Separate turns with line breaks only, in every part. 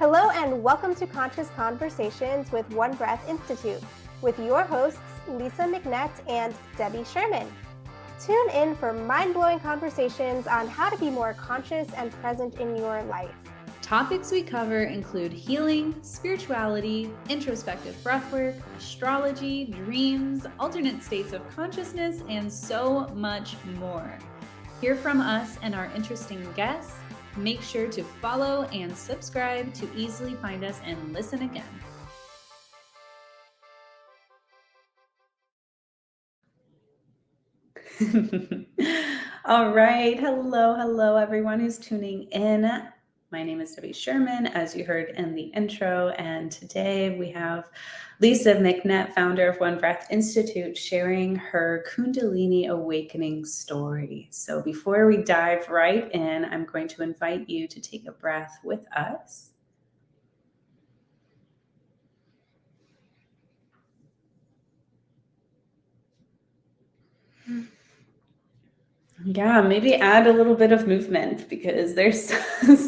Hello and welcome to Conscious Conversations with One Breath Institute with your hosts Lisa McNett and Debbie Schirmann. Tune in for mind-blowing conversations on how to be more conscious and present in your life.
Topics we cover include healing, spirituality, introspective breathwork, astrology, dreams, alternate states of consciousness, and so much more. Hear from us and our interesting guests. Make sure to follow and subscribe to easily find us and listen again. All right. Hello, everyone who's tuning in. My name is Debbie Schirmann, as you heard in the intro, and today we have Lisa McNett, founder of One Breath Institute, sharing her Kundalini Awakening story. So before we dive right in, I'm going to invite you to take a breath with us. Yeah, maybe add a little bit of movement because there's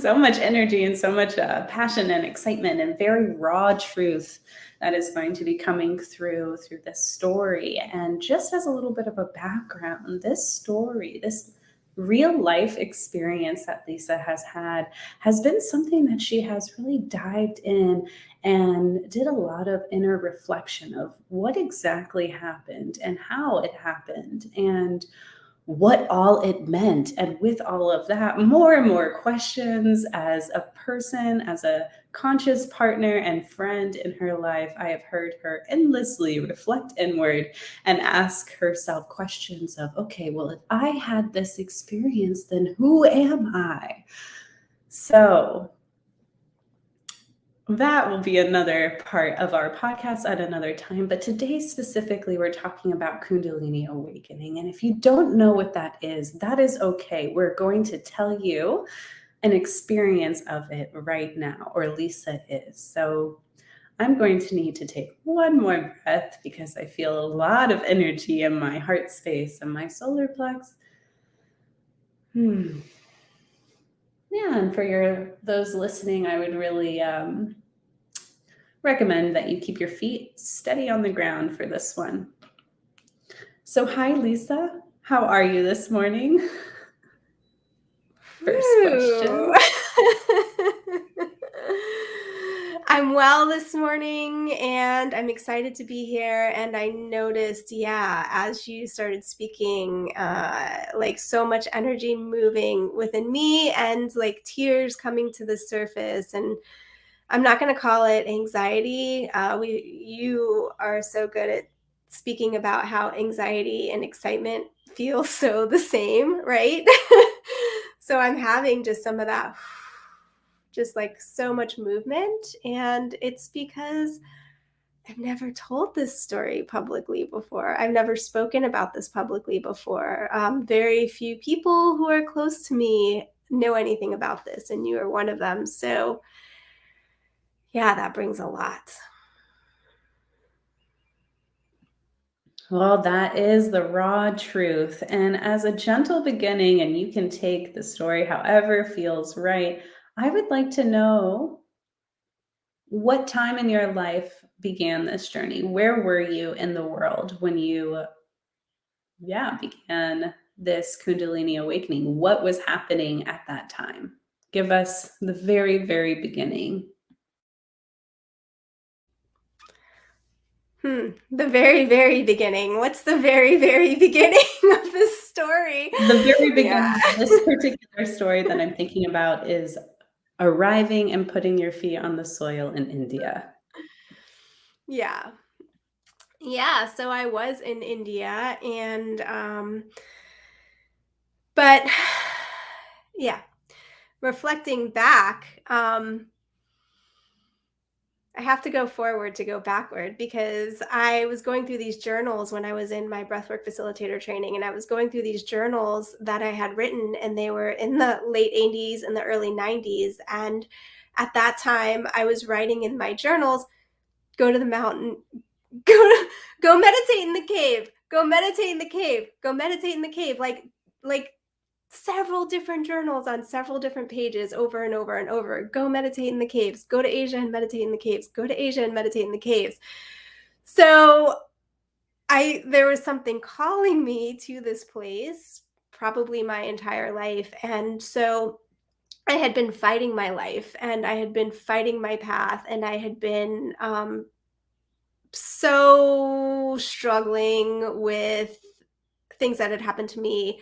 so much energy and so much passion and excitement and very raw truth that is going to be coming through this story. And just as a little bit of a background, this story, this real life experience that Lisa has had has been something that she has really dived in and did a lot of inner reflection of what exactly happened and how it happened and what all it meant. And with all of that, more and more questions as a person, as a conscious partner and friend in her life. I have heard her endlessly reflect inward and ask herself questions of, okay, well, if I had this experience, then who am I? So that will be another part of our podcast at another time. But today specifically, we're talking about Kundalini Awakening. And if you don't know what that is okay. We're going to tell you an experience of it right now, or Lisa is. So I'm going to need to take one more breath because I feel a lot of energy in my heart space and my solar plex. Yeah, and for those listening, I would really recommend that you keep your feet steady on the ground for this one. So, hi, Lisa. How are you this morning? First question.
I'm well this morning and I'm excited to be here. And I noticed, as you started speaking, like so much energy moving within me and like tears coming to the surface. And I'm not going to call it anxiety. You are so good at speaking about how anxiety and excitement feel so the same, right? So I'm having just some of that, just like so much movement. And it's because I've never told this story publicly before. I've never spoken about this publicly before. Very few people who are close to me know anything about this, and you are one of them. So yeah, that brings a lot.
Well, that is the raw truth. And as a gentle beginning, and you can take the story however feels right, I would like to know what time in your life began this journey. Where were you in the world when you began this Kundalini Awakening? What was happening at that time? Give us the very, very beginning.
The very, very beginning. What's the very, very beginning of this story?
The very beginning of this particular story that I'm thinking about is arriving and putting your feet on the soil in India.
Yeah. So I was in India and but yeah, reflecting back, I have to go forward to go backward because I was going through these journals when I was in my breathwork facilitator training, and I was going through these journals that I had written, and they were in the late 80s and the early 90s. And at that time, I was writing in my journals, go to the mountain, go meditate in the cave, go meditate in the cave, go meditate in the cave, like several different journals on several different pages over and over and over. Go meditate in the caves, go to Asia and meditate in the caves, go to Asia and meditate in the caves. So there was something calling me to this place probably my entire life. And so I had been fighting my life and I had been fighting my path and I had been so struggling with things that had happened to me.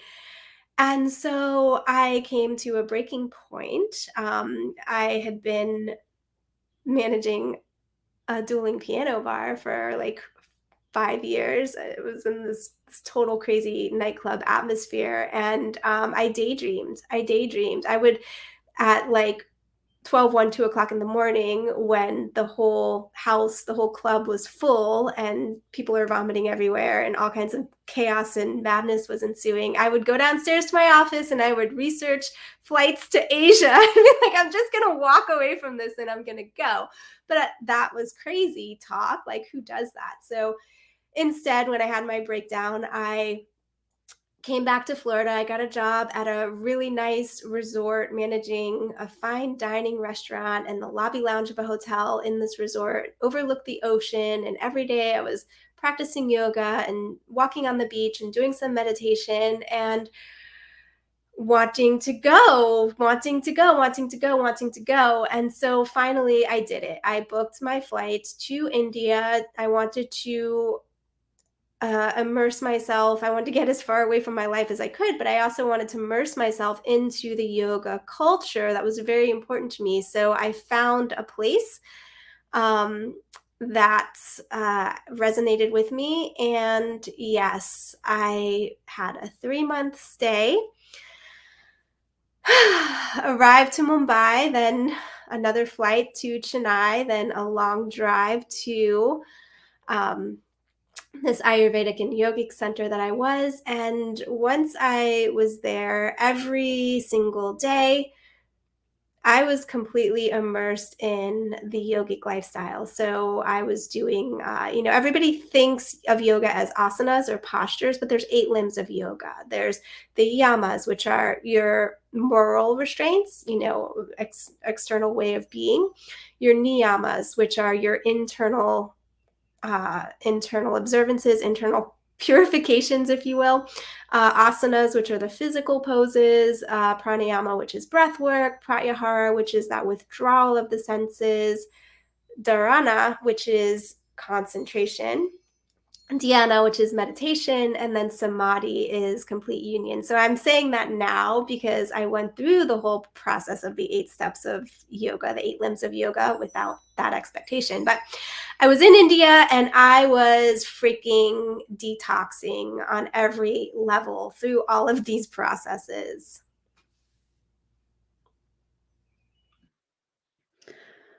And so I came to a breaking point. I had been managing a dueling piano bar for like 5 years. It was in this total crazy nightclub atmosphere. And I daydreamed. I would, at like 12, 1, 2 o'clock in the morning, when the whole house, the whole club was full and people are vomiting everywhere and all kinds of chaos and madness was ensuing, I would go downstairs to my office and I would research flights to Asia. Like, I'm just going to walk away from this and I'm going to go. But that was crazy talk. Like, who does that? So instead, when I had my breakdown, I came back to Florida. I got a job at a really nice resort managing a fine dining restaurant and the lobby lounge of a hotel in this resort, overlooked the ocean. And every day I was practicing yoga and walking on the beach and doing some meditation and wanting to go, wanting to go, wanting to go, wanting to go. And so finally I did it. I booked my flight to India. I wanted to immerse myself. I wanted to get as far away from my life as I could, but I also wanted to immerse myself into the yoga culture. That was very important to me. So I found a place um, that resonated with me. And yes, I had a 3-month stay, arrived to Mumbai, then another flight to Chennai, then a long drive to um, this Ayurvedic and yogic center that I was. And once I was there, every single day, I was completely immersed in the yogic lifestyle. So I was doing, everybody thinks of yoga as asanas or postures, but there's 8 limbs of yoga. There's the yamas, which are your moral restraints, external way of being. Your niyamas, which are your internal observances, internal purifications, if you will. Asanas, which are the physical poses. Pranayama, which is breath work. Pratyahara, which is that withdrawal of the senses. Dharana, which is concentration. Dhyana, which is meditation, and then samadhi is complete union. So I'm saying that now because I went through the whole process of the 8 steps of yoga, the 8 limbs of yoga, without that expectation. But I was in India and I was freaking detoxing on every level through all of these processes.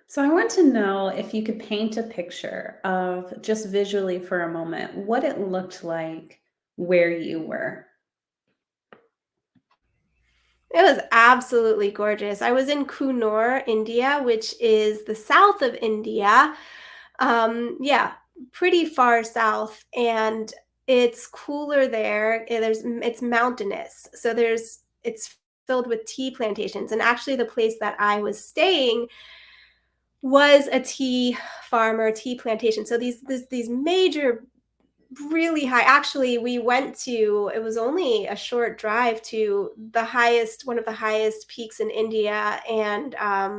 So I want to know if you could paint a picture of, just visually for a moment, what it looked like where you were.
It was absolutely gorgeous. I was in Coonoor, India, which is the south of India. Yeah, pretty far south, and it's cooler there. It's mountainous, so it's filled with tea plantations. And actually, the place that I was staying was a tea farmer, tea plantation. So these major, really high. Actually, we went to, it was only a short drive to one of the highest peaks in India, and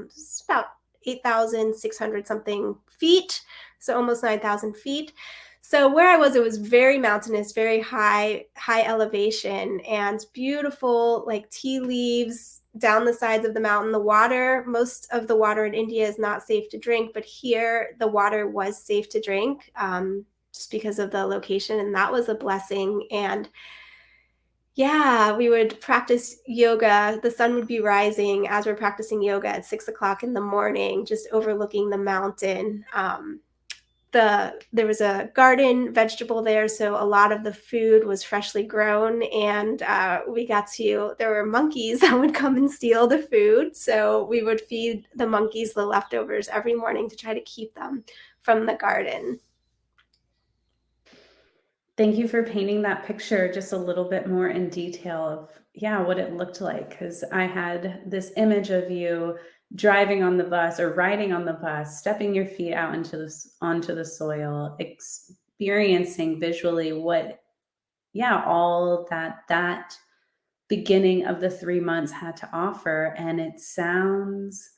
it's about 8,600 something feet, so almost 9,000 feet. So where I was, it was very mountainous, very high elevation, and beautiful, like tea leaves down the sides of the mountain. The water, most of the water in India is not safe to drink, but here the water was safe to drink. Just because of the location, and that was a blessing. And yeah, we would practice yoga. The sun would be rising as we're practicing yoga at 6 o'clock in the morning, just overlooking the mountain. There was a garden vegetable there, so a lot of the food was freshly grown, and there were monkeys that would come and steal the food, so we would feed the monkeys the leftovers every morning to try to keep them from the garden.
Thank you for painting that picture just a little bit more in detail of yeah, what it looked like, because I had this image of you driving on the bus or riding on the bus, stepping your feet out onto the soil, experiencing visually what, yeah, all that beginning of the 3 months had to offer. And it sounds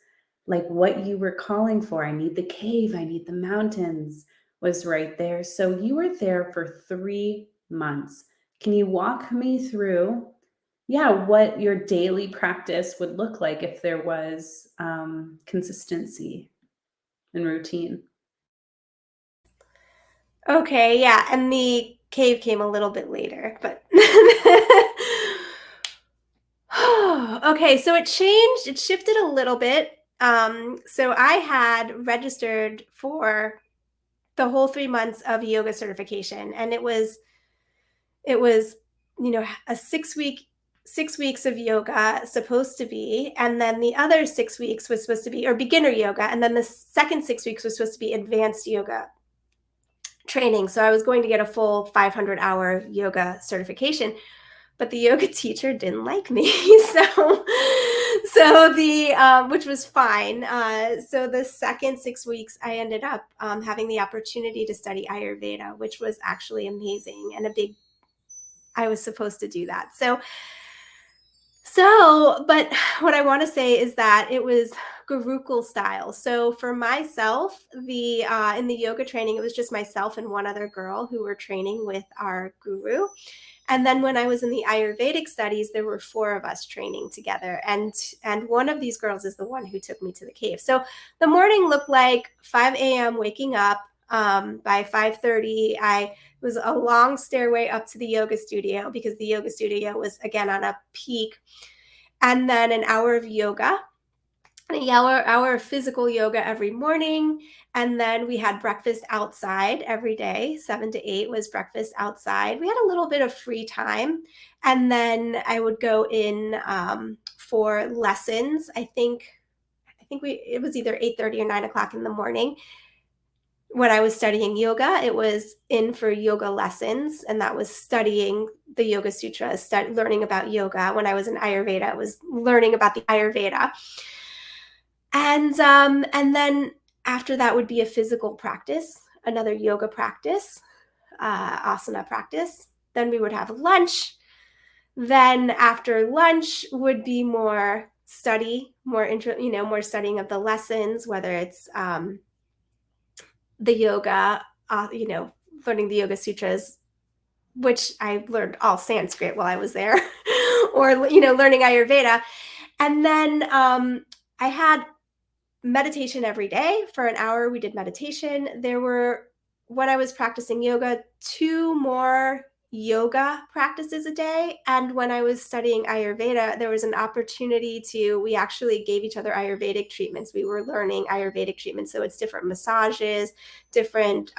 like what you were calling for. I need the cave, I need the mountains was right there. So you were there for 3 months. Can you walk me through, yeah, what your daily practice would look like if there was consistency and routine?
Okay, yeah, and the cave came a little bit later, but okay, so it changed, it shifted a little bit. So I had registered for the whole 3 months of yoga certification, and it was, a 6 weeks of yoga supposed to be, and then the other 6 weeks was supposed to be, or beginner yoga, and then the second 6 weeks was supposed to be advanced yoga training. So I was going to get a full 500-hour yoga certification, but the yoga teacher didn't like me. So the which was fine. So the second 6 weeks, I ended up having the opportunity to study Ayurveda, which was actually amazing and a big. I was supposed to do that. But what I want to say is that it was Gurukul style. So for myself, the in the yoga training, it was just myself and one other girl who were training with our guru. And then when I was in the Ayurvedic studies, there were four of us training together. And one of these girls is the one who took me to the cave. So the morning looked like 5 a.m. waking up. By 5:30, it was a long stairway up to the yoga studio because the yoga studio was again on a peak, and then an hour of yoga, an hour of physical yoga every morning. And then we had breakfast outside every day. 7 to 8 was breakfast outside. We had a little bit of free time. And then I would go in for lessons. I think it was either 8:30 or 9 o'clock in the morning. When I was studying yoga, it was in for yoga lessons, and that was studying the Yoga Sutras, learning about yoga. When I was in Ayurveda, it was learning about the Ayurveda. And then after that would be a physical practice, another yoga practice, asana practice. Then we would have lunch. Then after lunch would be more study, more studying of the lessons, whether it's the yoga, learning the Yoga Sutras, which I learned all Sanskrit while I was there, or learning Ayurveda. And then I had meditation every day for an hour. We did meditation. There were, when I was practicing yoga, two more yoga practices a day. And when I was studying Ayurveda, there was an opportunity we actually gave each other Ayurvedic treatments. We were learning Ayurvedic treatments. So it's different massages, different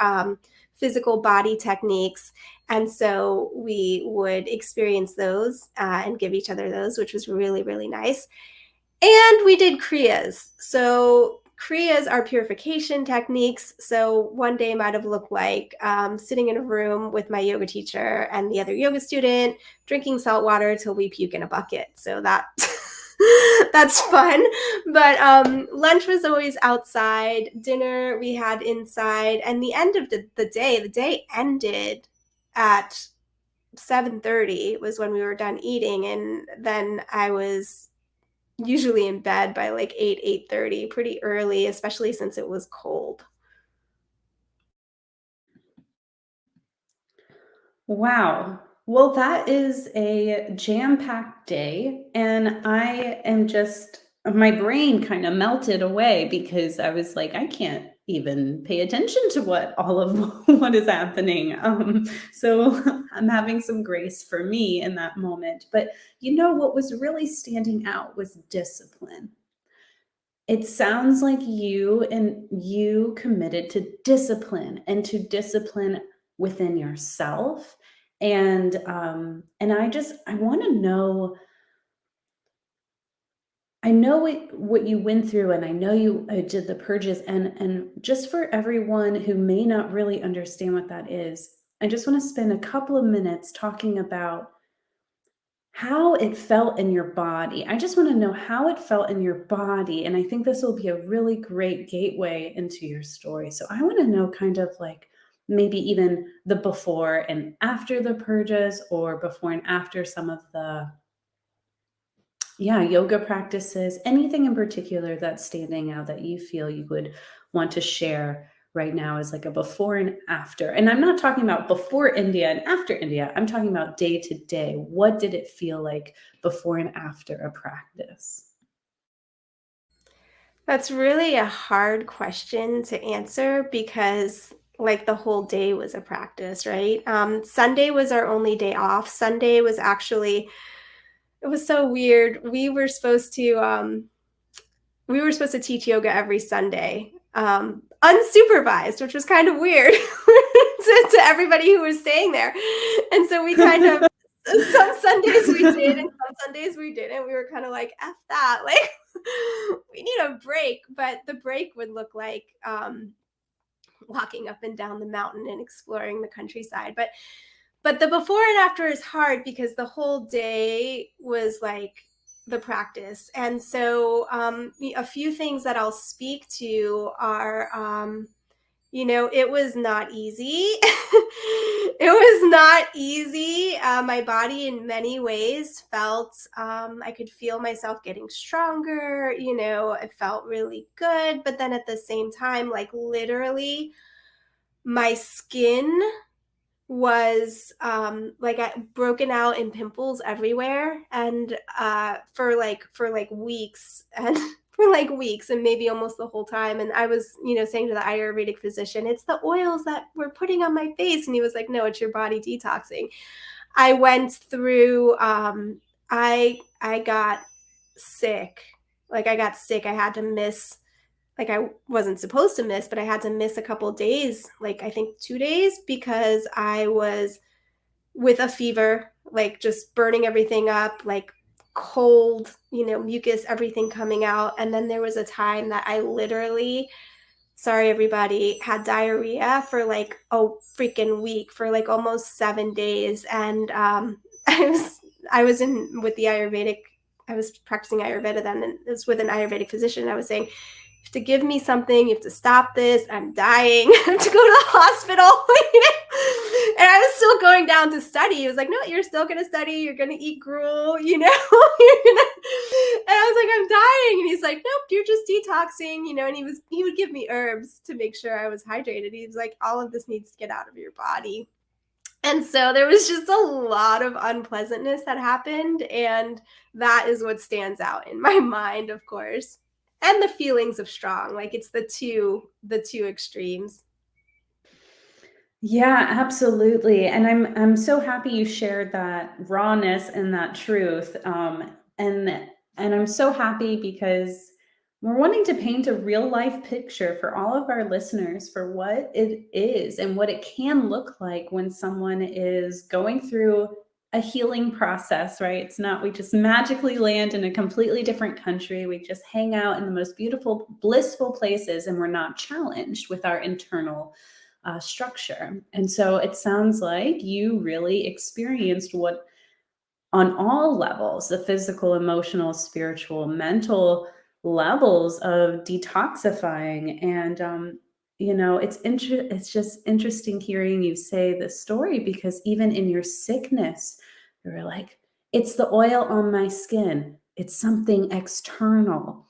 physical body techniques. And so we would experience those and give each other those, which was really, really nice. And we did Kriyas. So Kriyas are purification techniques. So one day might have looked like sitting in a room with my yoga teacher and the other yoga student, drinking salt water till we puke in a bucket. So that's fun. But lunch was always outside. Dinner we had inside. And the end of the day ended at 7:30 was when we were done eating. And then I was usually in bed by like 8:30, pretty early, especially since it was cold.
Wow. Well, that is a jam-packed day, and I am just, my brain kind of melted away because I was like, I can't even pay attention to what all of what is happening. So I'm having some grace for me in that moment. But what was really standing out was discipline. It sounds like you committed to discipline, and to discipline within yourself. And I want to know, I know what you went through, and I know you did the purges, and just for everyone who may not really understand what that is, I just want to spend a couple of minutes talking about how it felt in your body. I just want to know how it felt in your body. And I think this will be a really great gateway into your story. So I want to know kind of like maybe even the before and after the purges, or before and after some of the yoga practices, anything in particular that's standing out that you feel you would want to share right now as like a before and after. And I'm not talking about before India and after India. I'm talking about day to day. What did it feel like before and after a practice?
That's really a hard question to answer because like the whole day was a practice, right? Sunday was our only day off. Sunday was actually it was so weird. We were supposed to teach yoga every Sunday, unsupervised, which was kind of weird to everybody who was staying there. And so we kind of some Sundays we did and some Sundays we didn't. We were kind of like, F that. Like, we need a break. But the break would look like walking up and down the mountain and exploring the countryside. But the before and after is hard because the whole day was like the practice. And so a few things that I'll speak to are it was not easy. It was not easy. My body in many ways felt I could feel myself getting stronger. It felt really good, but then at the same time, like literally my skin was like broken out in pimples everywhere, and for like weeks and for like weeks and maybe almost the whole time. And I was saying to the Ayurvedic physician, it's the oils that we're putting on my face, and he was like, no, it's your body detoxing. I went through I got sick. Like I got sick. I had to miss, like I wasn't supposed to miss, but I had to miss a couple days, like I think 2 days, because I was with a fever, like just burning everything up, like cold, mucus, everything coming out. And then there was a time that I literally, sorry everybody, had diarrhea for like a freaking week, for like almost 7 days. And I was I was in with the Ayurvedic. I was practicing Ayurveda then, and it was with an Ayurvedic physician. I was saying, have to give me something. You have to stop this. I'm dying. I have to go to the hospital. And I was still going down to study. He was like, no, you're still going to study. You're going to eat gruel, you're gonna... And I was like, I'm dying. And he's like, nope, you're just detoxing, and he would give me herbs to make sure I was hydrated. He was like, all of this needs to get out of your body. And so there was just a lot of unpleasantness that happened. And that is what stands out in my mind, of course. And the feelings of strong, like it's the two extremes.
Yeah, absolutely. And I'm so happy you shared that rawness and that truth. And I'm so happy because we're wanting to paint a real life picture for all of our listeners for what it is and what it can look like when someone is going through a healing process, right? It's not we just magically land in a completely different country. We just hang out in the most beautiful, blissful places and we're not challenged with our internal structure. And so it sounds like you really experienced what, on all levels, the physical, emotional, spiritual, mental levels of detoxifying. And, it's just interesting hearing you say this story because even in your sickness, you were like, it's the oil on my skin. It's something external,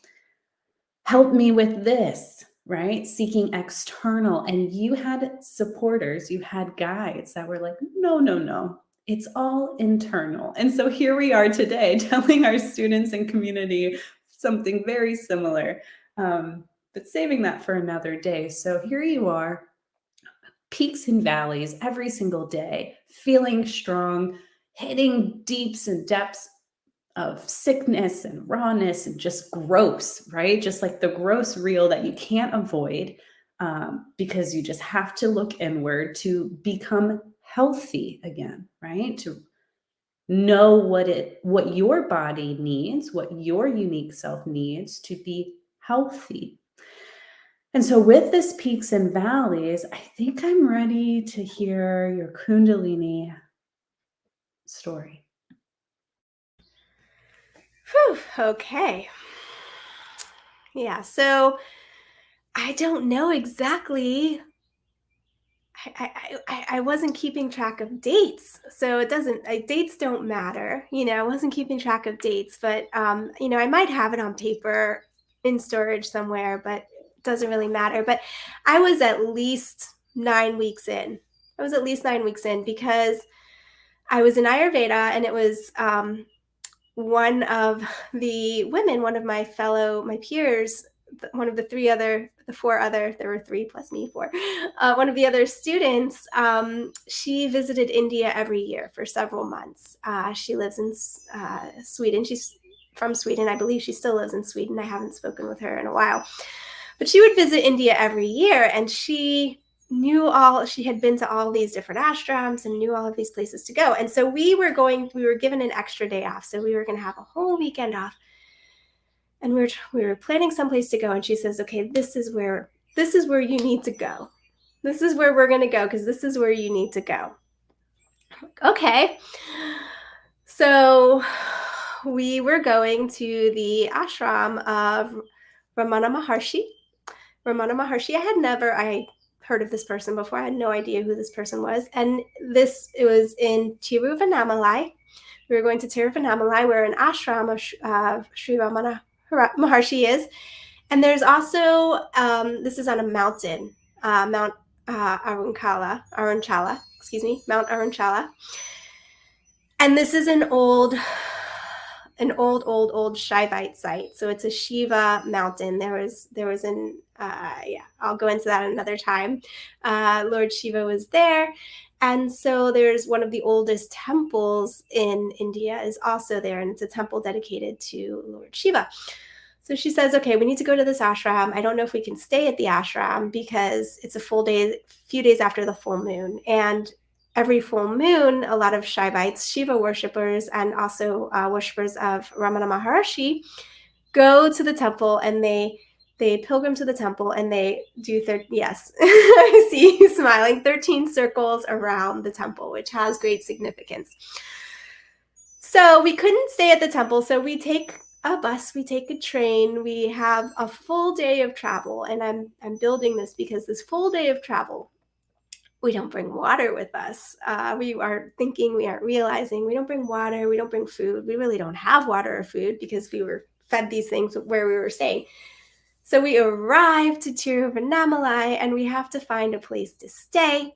help me with this, right? Seeking external. And you had supporters, you had guides that were like, no, no, no, it's all internal. And so here we are today telling our students and community something very similar, but saving that for another day. So here you are, peaks and valleys every single day, feeling strong, hitting deeps and depths of sickness and rawness and just gross, right? Just like the gross real that you can't avoid, because you just have to look inward to become healthy again, right? To know what your body needs, what your unique self needs to be healthy. And so with this peaks and valleys, I think I'm ready to hear your Kundalini story.
Whew, okay. Yeah, so I don't know exactly. I wasn't keeping track of dates, so it doesn't. Dates don't matter, I wasn't keeping track of dates, but I might have it on paper in storage somewhere, but it doesn't really matter. But I was at least 9 weeks in. I was at least 9 weeks in because I was in Ayurveda, and it was one of the women, one of my peers, one of the four other, there were three plus me, four, one of the other students, she visited India every year for several months. She lives in Sweden. She's from Sweden. I believe she still lives in Sweden. I haven't spoken with her in a while. But she would visit India every year, and she had been to all these different ashrams and knew all of these places to go. And so we were given an extra day off. So we were going to have a whole weekend off. And we were planning someplace to go. And she says, okay, this is where you need to go. This is where we're going to go, because this is where you need to go. Okay. So we were going to the ashram of Ramana Maharshi. I heard of this person before. I had no idea who this person was. And it was in Tiruvannamalai. We were going to Tiruvannamalai, where an ashram of Sri Ramana Maharshi is. And there's also, this is on a mountain, Mount Arunchala, Mount Arunchala. And this is an old Shaivite site. So it's a Shiva mountain. There was I'll go into that another time. Lord Shiva was there. And so there's one of the oldest temples in India is also there. And it's a temple dedicated to Lord Shiva. So she says, okay, we need to go to this ashram. I don't know if we can stay at the ashram because it's a few days after the full moon. And every full moon, a lot of Shaivites, Shiva worshippers, and also worshippers of Ramana Maharshi go to the temple, and they pilgrim to the temple, and they do yes, I see you smiling, 13 circles around the temple, which has great significance. So we couldn't stay at the temple, so we take a bus, we take a train, we have a full day of travel. And I'm building this because this full day of travel, we don't bring water with us. We aren't realizing we don't bring water, we don't bring food. We really don't have water or food because we were fed these things where we were staying. So we arrive to Tiruvannamalai, and we have to find a place to stay.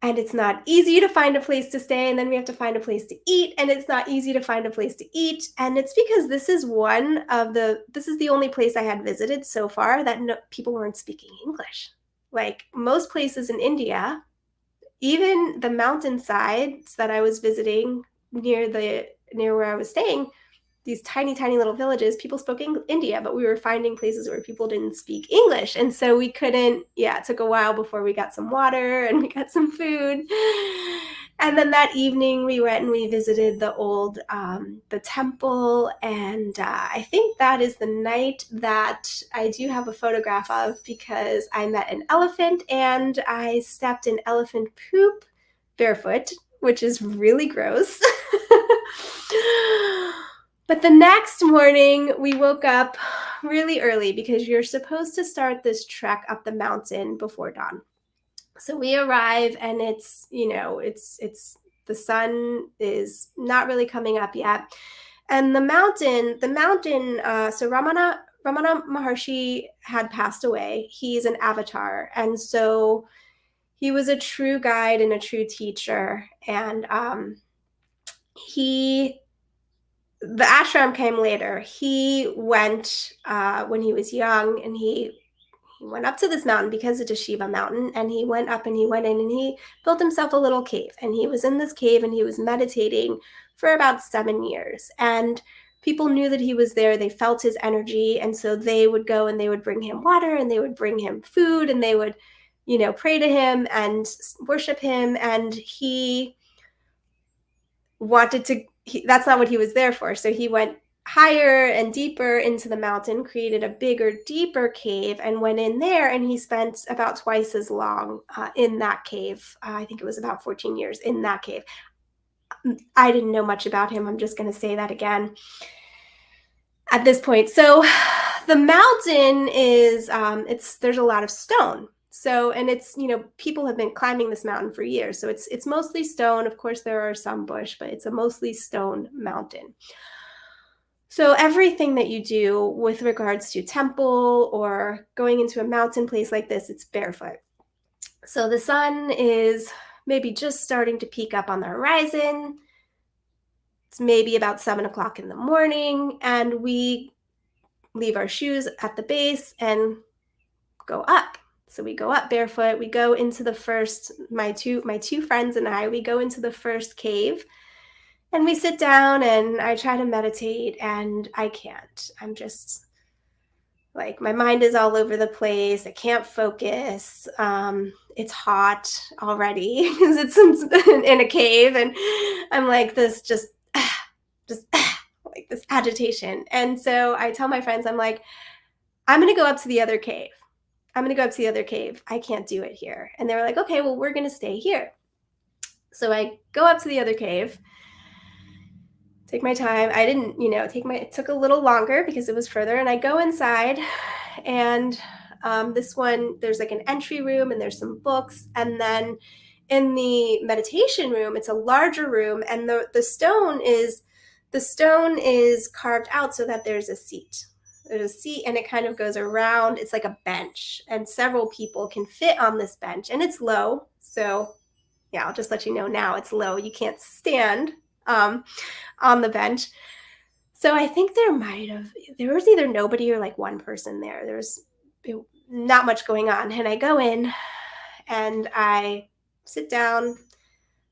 And it's not easy to find a place to stay. And then we have to find a place to eat. And it's not easy to find a place to eat. And it's because this is the only place I had visited so far that people weren't speaking English. Like most places in India, even the mountainsides that I was visiting near where I was staying, these tiny, tiny little villages, people spoke India, but we were finding places where people didn't speak English. And so we couldn't, it took a while before we got some water and we got some food. And then that evening we went and we visited the temple. And I think that is the night that I do have a photograph of, because I met an elephant and I stepped in elephant poop barefoot, which is really gross. But the next morning, we woke up really early because you're supposed to start this trek up the mountain before dawn. So we arrive, and it's the sun is not really coming up yet. And the mountain, so Ramana Maharshi had passed away. He's an avatar. And so he was a true guide and a true teacher. And the ashram came later. He went when he was young, and he went up to this mountain because it's a Shiva mountain, and he went up and he went in and he built himself a little cave, and he was in this cave and he was meditating for about 7 years. And people knew that he was there. They felt his energy. And so they would go and they would bring him water and they would bring him food, and they would, pray to him and worship him. And he that's not what he was there for. So he went higher and deeper into the mountain, created a bigger, deeper cave, and went in there, and he spent about twice as long in that cave. I think it was about 14 years in that cave. I didn't know much about him. I'm just going to say that again at this point. So the mountain is, there's a lot of stone. So, and it's, people have been climbing this mountain for years. So it's mostly stone. Of course, there are some bush, but it's a mostly stone mountain. So everything that you do with regards to temple or going into a mountain place like this, it's barefoot. So the sun is maybe just starting to peek up on the horizon. It's maybe about 7 o'clock in the morning, and we leave our shoes at the base and go up. So we go up barefoot. We go into the first, my two friends and I, we go into the first cave, and we sit down and I try to meditate, and I can't. I'm just like, my mind is all over the place. I can't focus. It's hot already because it's in a cave, and I'm like this, just like this agitation. And so I tell my friends, I'm like, I'm going to go up to the other cave. I'm going to go up to the other cave. I can't do it here. And they were like, okay, well, we're going to stay here. So I go up to the other cave, take my time. I didn't, it took a little longer because it was further. And I go inside, and this one, there's like an entry room and there's some books. And then in the meditation room, it's a larger room, and the stone is carved out so that there's a seat. There's a seat, and it kind of goes around. It's like a bench, and several people can fit on this bench, and it's low. So yeah, I'll just let you know now, it's low. You can't stand on the bench. So I think there was either nobody or like one person there. There's not much going on. And I go in and I sit down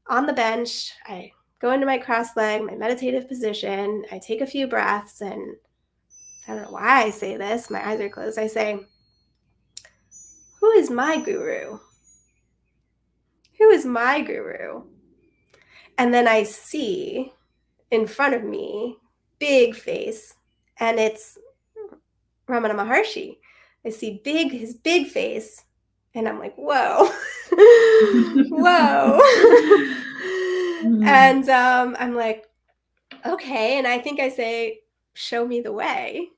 on the bench. I go into my cross leg, my meditative position. I take a few breaths, and I don't know why I say this. My eyes are closed. I say, who is my guru? Who is my guru? And then I see in front of me, big face, and it's Ramana Maharshi. I see his big face, and I'm like, whoa, whoa. And I'm like, okay. And I think I say, show me the way.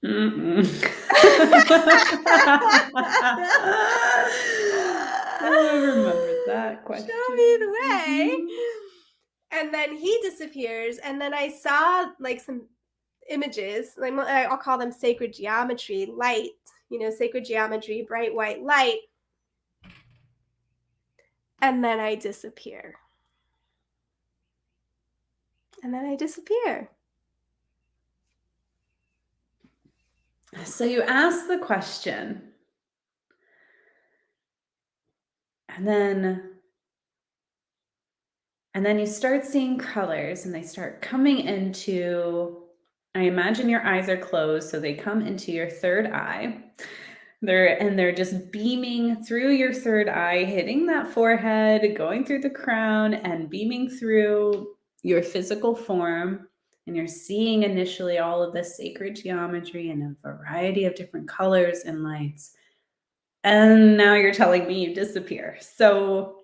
I remember that question.
Show me the way. And then he disappears, and then I saw like some images, like I'll call them sacred geometry, light, sacred geometry, bright white light. And then I disappear. And then I disappear.
So you ask the question, and then you start seeing colors, and they start coming into, I imagine your eyes are closed, so they come into your third eye. They're just beaming through your third eye, hitting that forehead, going through the crown, and beaming through your physical form. And you're seeing initially all of this sacred geometry and a variety of different colors and lights. And now you're telling me you disappear. So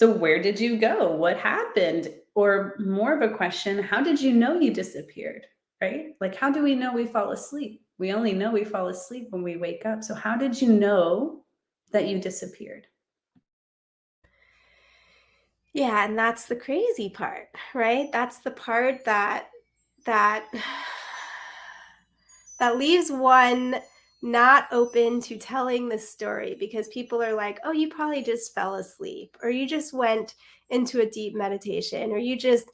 where did you go? What happened? Or more of a question, how did you know you disappeared? Right? Like, how do we know we fall asleep? We only know we fall asleep when we wake up. So how did you know that you disappeared?
Yeah, and that's the crazy part, right? That's the part that that leaves one not open to telling the story, because people are like, oh, you probably just fell asleep, or you just went into a deep meditation, or you just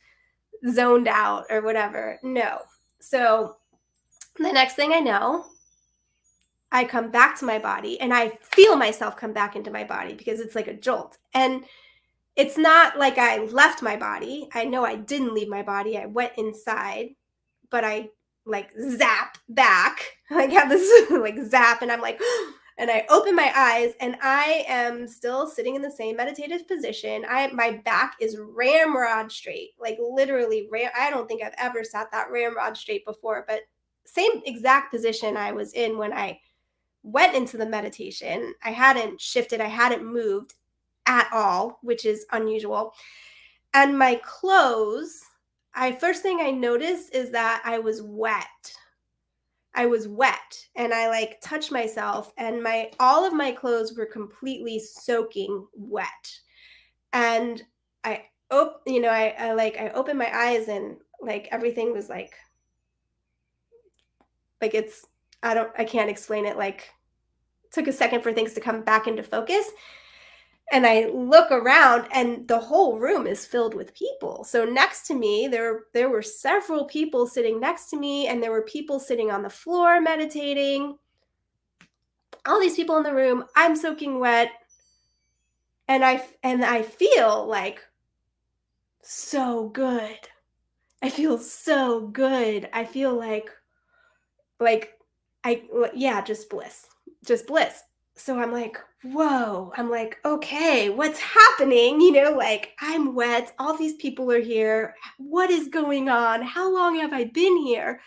zoned out, or whatever. No. So the next thing I know, I come back to my body, and I feel myself come back into my body, because it's like a jolt. And it's not like I left my body. I know I didn't leave my body. I went inside, but I like zap back. I have this like zap, and I'm like, and I open my eyes, and I am still sitting in the same meditative position. My back is ramrod straight, like literally I don't think I've ever sat that ramrod straight before, but same exact position I was in when I went into the meditation. I hadn't shifted, I hadn't moved at all, which is unusual. And my clothes, first thing I noticed is that I was wet. I was wet, and I like touched myself, and all of my clothes were completely soaking wet. And I opened my eyes, and like everything was like it's I can't explain it. Like, it took a second for things to come back into focus. And I look around, and the whole room is filled with people. So next to me, there were several people sitting next to me, and there were people sitting on the floor meditating. All these people in the room, I'm soaking wet, and I feel like so good. I feel so good. I feel like yeah, just bliss. Just bliss. So I'm like, whoa. I'm like, okay, what's happening? Like, I'm wet. All these people are here. What is going on? How long have I been here?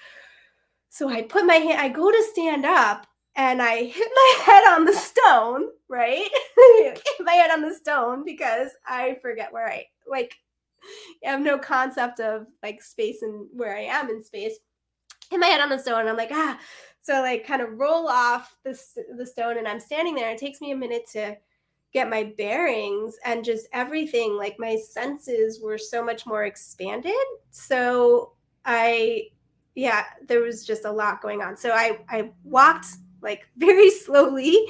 So I go to stand up, and I hit my head on the stone, right? Hit my head on the stone because I forget where I have no concept of like space and where I am in space. Hit my head on the stone, and I'm like, ah. So like kind of roll off the stone, and I'm standing there. It takes me a minute to get my bearings, and just everything, like my senses were so much more expanded. So I yeah, there was just a lot going on. So I walked like very slowly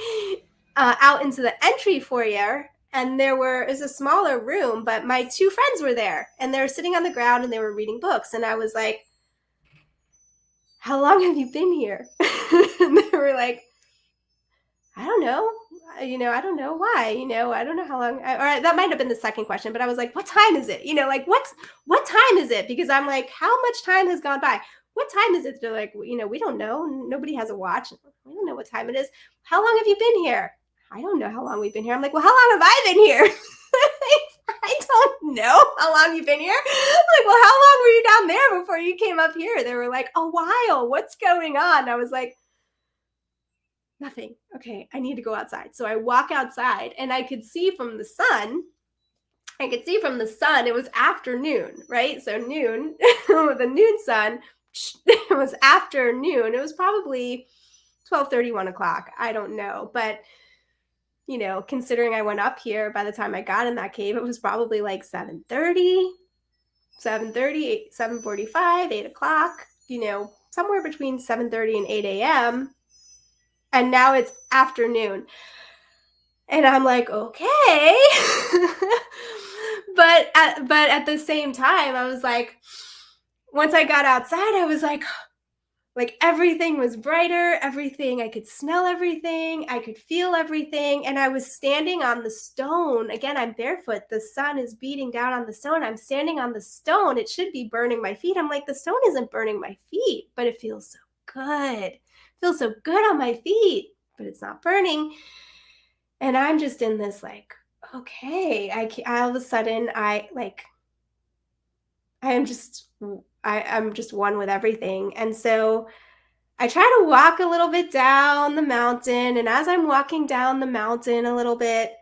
out into the entry foyer, and it was a smaller room, but my two friends were there, and they were sitting on the ground, and they were reading books. And I was like, how long have you been here? And they were like, I don't know. I don't know why. I don't know how long. Or that might have been the second question, but I was like, what time is it? Like, what time is it? Because I'm like, how much time has gone by? What time is it? They're like, we don't know. Nobody has a watch. We don't know what time it is. How long have you been here? I don't know how long we've been here. I'm like, well, how long have I been here? I don't know how long you've been here. I'm like, well, how long were you down there before you came up here? They were like, a while. What's going on? I was like, nothing. Okay, I need to go outside. So I walk outside, and I could see from the sun. It was afternoon, right? So noon, the noon sun. It was afternoon. It was probably 12:30, 1 o'clock. I don't know, but considering I went up here, by the time I got in that cave, it was probably like 7:30, 7:30, 7:45, 8 o'clock. Somewhere between 7:30 and 8 a.m. And now it's afternoon. And I'm like, okay. but at the same time, I was like, once I got outside, I was like everything was brighter, everything, I could smell everything, I could feel everything. And I was standing on the stone. Again, I'm barefoot. The sun is beating down on the stone. I'm standing on the stone. It should be burning my feet. I'm like, the stone isn't burning my feet, but it feels so good. It feels so good on my feet, but it's not burning. And I'm just in this like, okay, all of a sudden I'm just one with everything. And so I try to walk a little bit down the mountain, and as I'm walking down the mountain a little bit,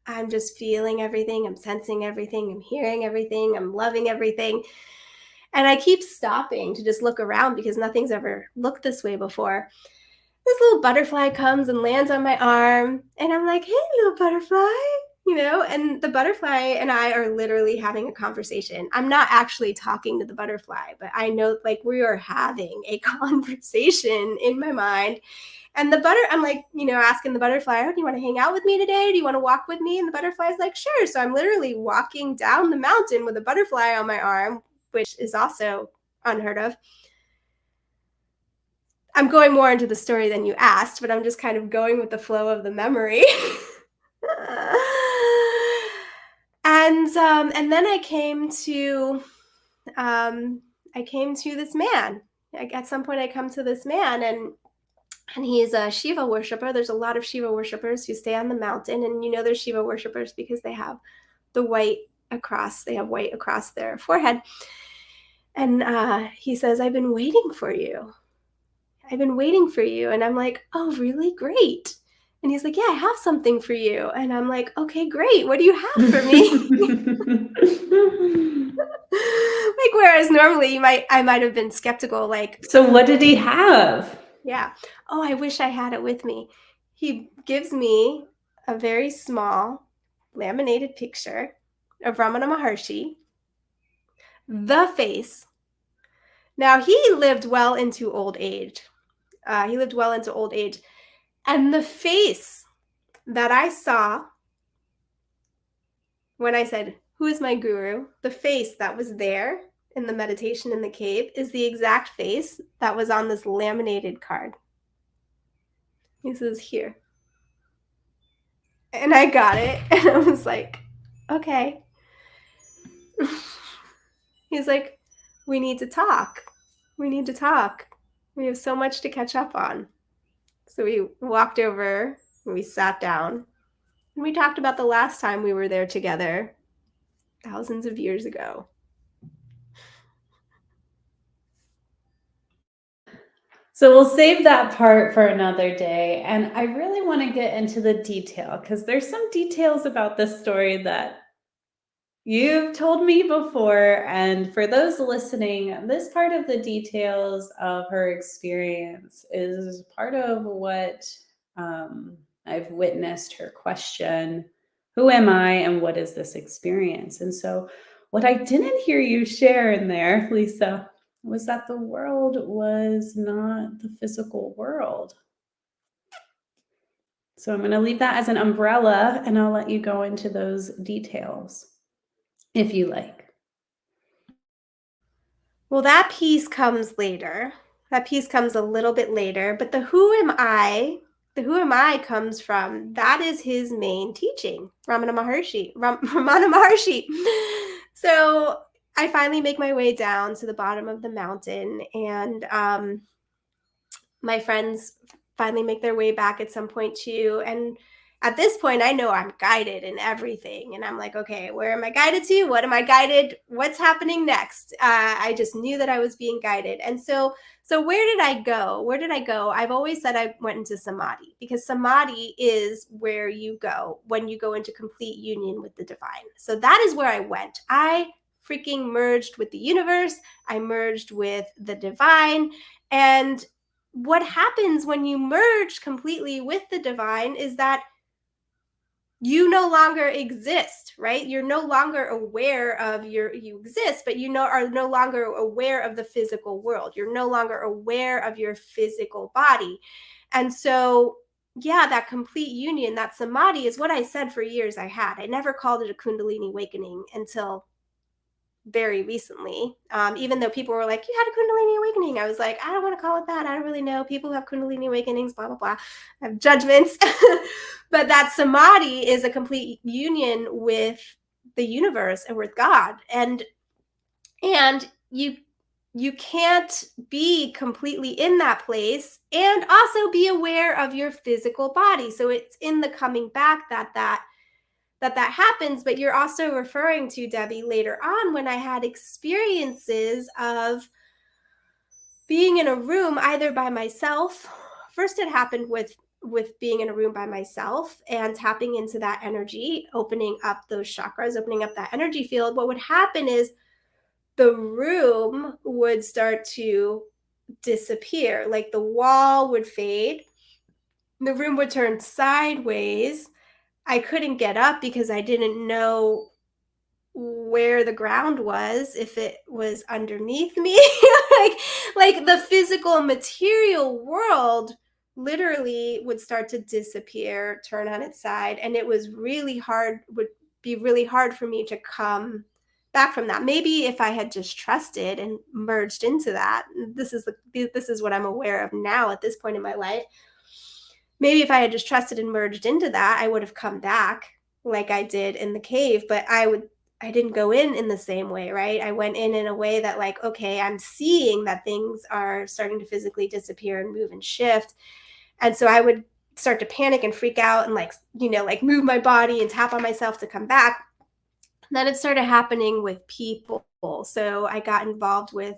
I'm just feeling everything, I'm sensing everything, I'm hearing everything, I'm loving everything. And I keep stopping to just look around because nothing's ever looked this way before. This little butterfly comes and lands on my arm, and I'm like, hey, little butterfly. And the butterfly and I are literally having a conversation. I'm not actually talking to the butterfly, but I know like we are having a conversation in my mind. And I'm like, asking the butterfly, oh, do you want to hang out with me today? Do you want to walk with me? And the butterfly's like, sure. So I'm literally walking down the mountain with a butterfly on my arm, which is also unheard of. I'm going more into the story than you asked, but I'm just kind of going with the flow of the memory. And then I came to this man. At some point I come to this man, and he's a Shiva worshiper. There's a lot of Shiva worshipers who stay on the mountain, and they're Shiva worshipers because they have white across their forehead. And he says, I've been waiting for you. And I'm like, oh, really? Great. And he's like, yeah, I have something for you. And I'm like, okay, great. What do you have for me? Like, whereas normally I might have been skeptical, like,
So what did he have?
yeah. Oh, I wish I had it with me. He gives me a very small laminated picture of Ramana Maharshi, the face. Now, he lived well into old age. And the face that I saw when I said, who is my guru? The face that was there in the meditation in the cave is the exact face that was on this laminated card. He says, here. And I got it. And I was like, okay. He's like, we need to talk. We need to talk. We have so much to catch up on. So we walked over and we sat down and we talked about the last time we were there together, thousands of years ago.
So we'll save that part for another day. And I really want to get into the detail because there's some details about this story that you've told me before. And for those listening, this part of the details of her experience is part of what I've witnessed her question, who am I and what is this experience? And so what I didn't hear you share in there, Lisa, was that the world was not the physical world. So I'm going to leave that as an umbrella and I'll let you go into those details if you like.
Well, that piece comes later. That piece comes a little bit later, but the who am I comes from, that is his main teaching, Ramana Maharshi. So I finally make my way down to the bottom of the mountain, and my friends finally make their way back at some point too. And at this point, I know I'm guided in everything. And I'm like, okay, where am I guided to? What am I guided? What's happening next? I just knew that I was being guided. And so where did I go? I've always said I went into samadhi, because samadhi is where you go when you go into complete union with the divine. So that is where I went. I freaking merged with the universe. I merged with the divine. And what happens when you merge completely with the divine is that you no longer exist, right? You're no longer aware of you exist, but are no longer aware of the physical world. You're no longer aware of your physical body. And so, yeah, that complete union, that samadhi, is what I said for years I had. I never called it a Kundalini awakening until very recently. Even though people were like, you had a Kundalini awakening, I was like, I don't want to call it that. I don't really know. People who have Kundalini awakenings, blah, blah, blah. I have judgments. But that samadhi is a complete union with the universe and with God. And you can't be completely in that place and also be aware of your physical body. So it's in the coming back that happens. But you're also referring to, Debbie, later on, when I had experiences of being in a room either by myself. First, it happened with being in a room by myself and tapping into that energy, opening up those chakras, opening up that energy field. What would happen is the room would start to disappear. Like the wall would fade, the room would turn sideways. I couldn't get up because I didn't know where the ground was, if it was underneath me. like the physical material world literally would start to disappear, turn on its side, and it was would be really hard for me to come back from that. Maybe if I had just trusted and merged into that, this is what I'm aware of now at this point in my life. Maybe if I had just trusted and merged into that, I would have come back like I did in the cave. But I didn't go in the same way, right? I went in a way that, like, okay, I'm seeing that things are starting to physically disappear and move and shift. And so I would start to panic and freak out and like move my body and tap on myself to come back. And then it started happening with people. So I got involved with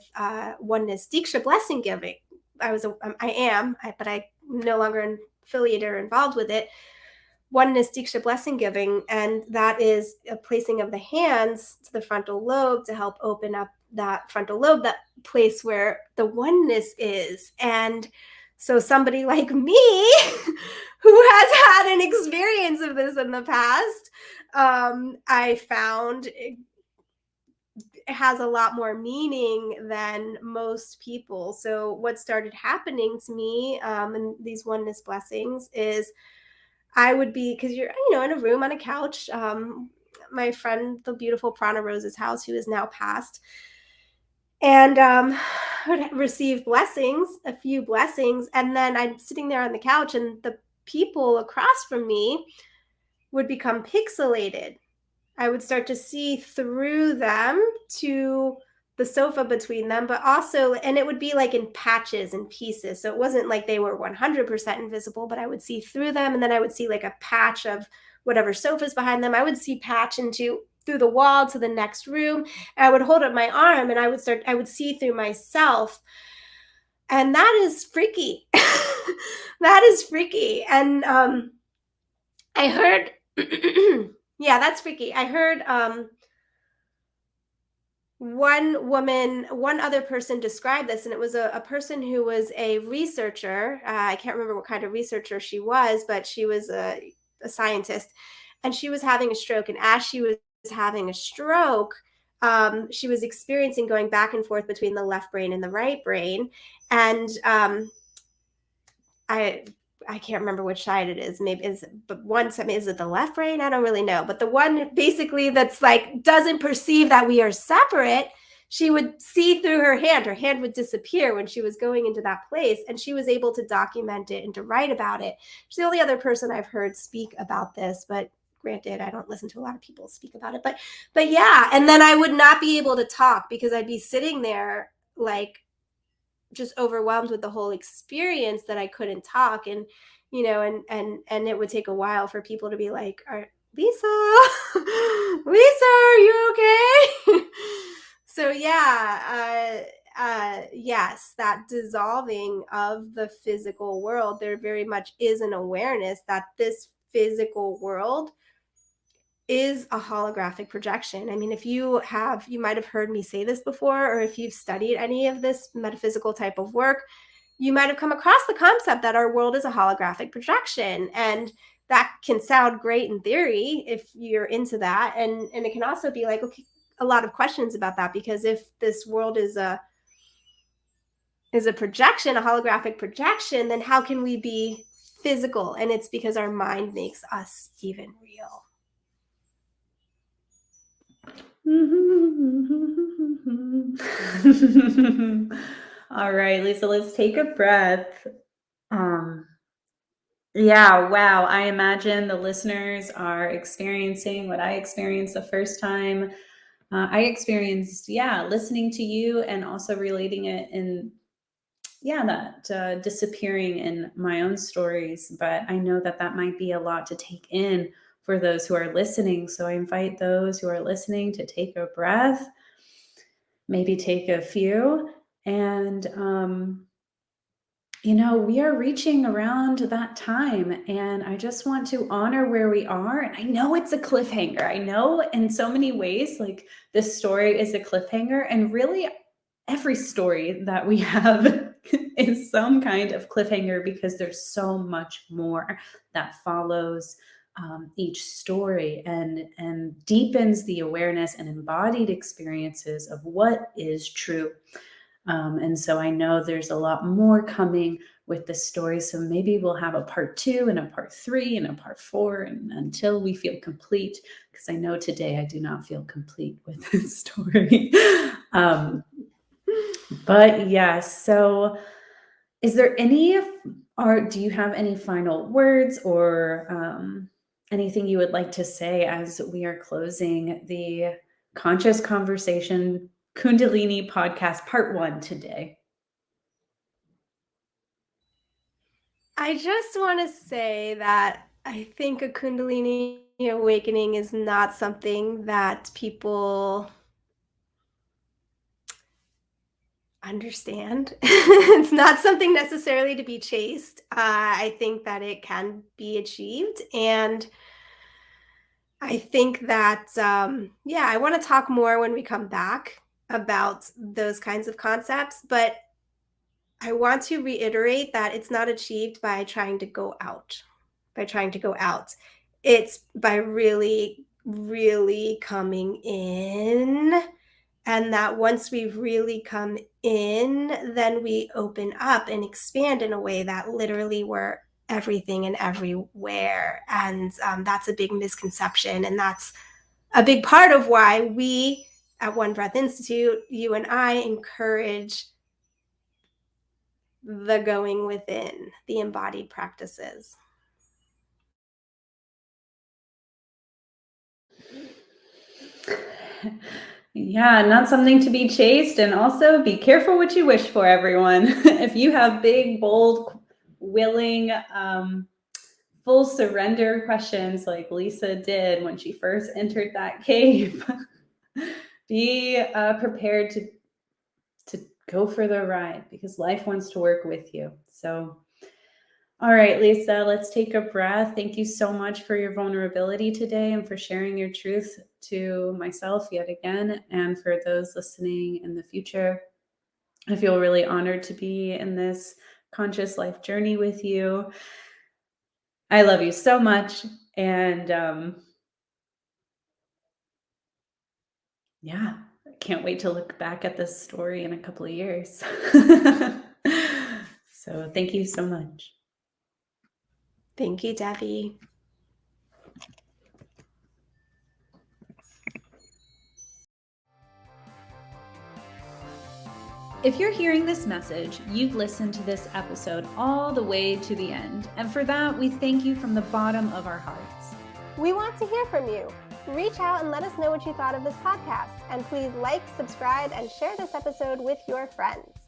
oneness Diksha blessing giving. But I no longer affiliated or involved with it, oneness Diksha blessing giving, and that is a placing of the hands to the frontal lobe to help open up that frontal lobe, that place where the oneness is. And so somebody like me who has had an experience of this in the past, I found it has a lot more meaning than most people. So what started happening to me in these oneness blessings is I would be, because you're, in a room on a couch. My friend, the beautiful Prana Rose's house, who is now passed, and would receive blessings, a few blessings, and then I'm sitting there on the couch, and the people across from me would become pixelated. I would start to see through them to the sofa between them, but also, and it would be like in patches and pieces. So it wasn't like they were 100% invisible, but I would see through them. And then I would see like a patch of whatever sofa's behind them. I would see patch into through the wall to the next room. And I would hold up my arm and I would see through myself. And that is freaky. That is freaky. And I heard, yeah, that's freaky. I heard one other person described this, and it was a person who was a researcher. I can't remember what kind of researcher she was, but she was a scientist, and she was having a stroke. And as she was having a stroke, she was experiencing going back and forth between the left brain and the right brain. And I can't remember which side it is. Maybe is it the left brain? I don't really know. But the one basically that's like doesn't perceive that we are separate, she would see through her hand. Her hand would disappear when she was going into that place, and she was able to document it and to write about it. She's the only other person I've heard speak about this, but granted, I don't listen to a lot of people speak about it. But yeah, and then I would not be able to talk because I'd be sitting there like just overwhelmed with the whole experience that I couldn't talk. And and it would take a while for people to be like, Lisa, Lisa, are you okay? So yeah, yes, that dissolving of the physical world, there very much is an awareness that this physical world is a holographic projection. I mean, you might have heard me say this before, or if you've studied any of this metaphysical type of work, you might have come across the concept that our world is a holographic projection. And that can sound great in theory if you're into that. And it can also be like, okay, a lot of questions about that, because if this world is a projection, a holographic projection, then how can we be physical? And it's because our mind makes us even real.
All right, Lisa, let's take a breath. Yeah, wow. I imagine the listeners are experiencing what I experienced the first time. I experienced, listening to you and also relating it in, that disappearing in my own stories. But I know that might be a lot to take in for those who are listening. So I invite those who are listening to take a breath, maybe take a few, and we are reaching around that time, and I just want to honor where we are. And I know it's a cliffhanger. I know in so many ways, like this story is a cliffhanger, and really every story that we have is some kind of cliffhanger, because there's so much more that follows each story, and deepens the awareness and embodied experiences of what is true. And so I know there's a lot more coming with this story. So maybe we'll have a part 2 and a part 3 and a part 4, and until we feel complete, because I know today I do not feel complete with this story. But yes, so is there do you have any final words, or anything you would like to say as we are closing the Conscious Conversation Kundalini podcast part 1 today?
I just want to say that I think a Kundalini awakening is not something that people understand. It's not something necessarily to be chased. I think that it can be achieved. And I think that, yeah, I want to talk more when we come back about those kinds of concepts. But I want to reiterate that it's not achieved by trying to go out, by trying to go out. It's by really, really coming in. And that once we really come in, then we open up and expand in a way that literally we're everything and everywhere. And that's a big misconception. And that's a big part of why we at One Breath Institute, you and I, encourage the going within, the embodied practices.
Yeah, not something to be chased. And also be careful what you wish for, everyone. If you have big, bold, willing, full surrender questions like Lisa did when she first entered that cave, be prepared to go for the ride, because life wants to work with you. So, all right, Lisa, let's take a breath. Thank you so much for your vulnerability today and for sharing your truth to myself yet again, and for those listening in the future. I feel really honored to be in this conscious life journey with you. I love you so much. And yeah, I can't wait to look back at this story in a couple of years. So thank you so much.
Thank you, Debbie.
If you're hearing this message, you've listened to this episode all the way to the end. And for that, we thank you from the bottom of our hearts.
We want to hear from you. Reach out and let us know what you thought of this podcast. And please like, subscribe, and share this episode with your friends.